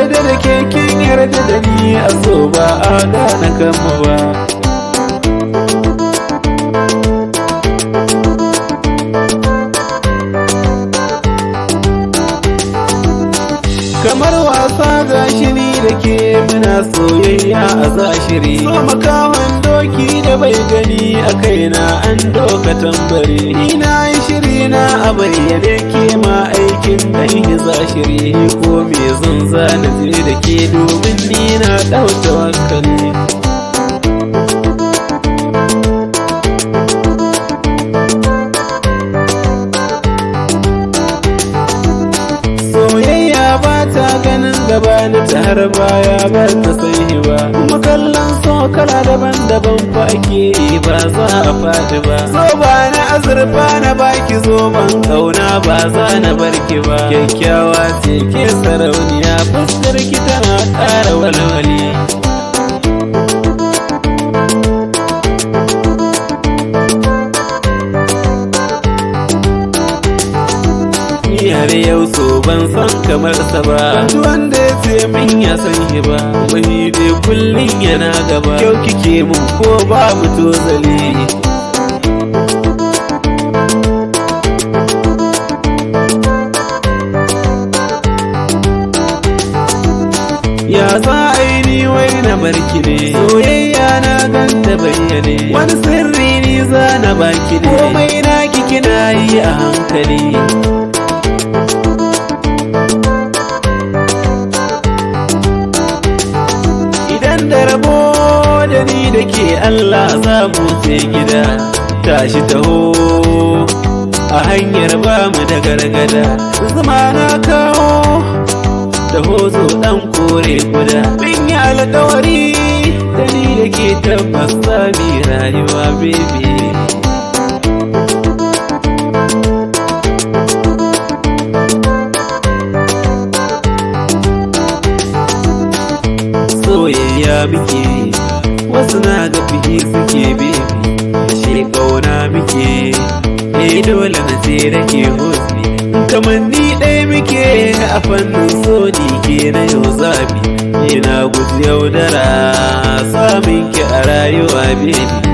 yarda da ke kin yarda da ni a so ba a gane kanmu ba. Kamar wasa gashi ni da ke muna soyayya a zashiri, so makawan doki da bai gani a kaina an doka tambari. Ina yi shiri na a bayyane ke ma aikin dan yi zashiri, ko me zan zana je da ke domin ni na ɗau tawakkali. Gaba na ta har baya ba ta sai ba, kuma kallon so kala daban-daban fa ake yi ba za a faɗi ba. So ba na azurfa na baki zo ban kauna ba za na barki ba. Kyakkyawa ce ke sarauniya fuskar ki tana ƙara walwali. Har yau so ban san kamar sa ba, wanda ya ce min ya san shi ba, wani dai kullum yana gaba. Kyau kike mun ko ba mu tozali. Ya za a yi ni wai na barki ne, soyayya na ganta bayyane, wani sirri ni za na baki ne, komai na kina yi a hankali. Da rabo da ni da ke Allah za mu je gida, tashi taho a hanyar ba mu da gargada. Zuma na kawo taho zo dan kore guda, min yi alkawari da ni da ke tabbas za mu rayuwa baby. Soyayya muke wasu na ga fiye suke bebi, ashe kauna muke dole na ce da ke hosi. Kamar ni ɗaya muke a fannin so ni ke na yau zabi, ina guji yaudara samun ki a rayuwa bebi.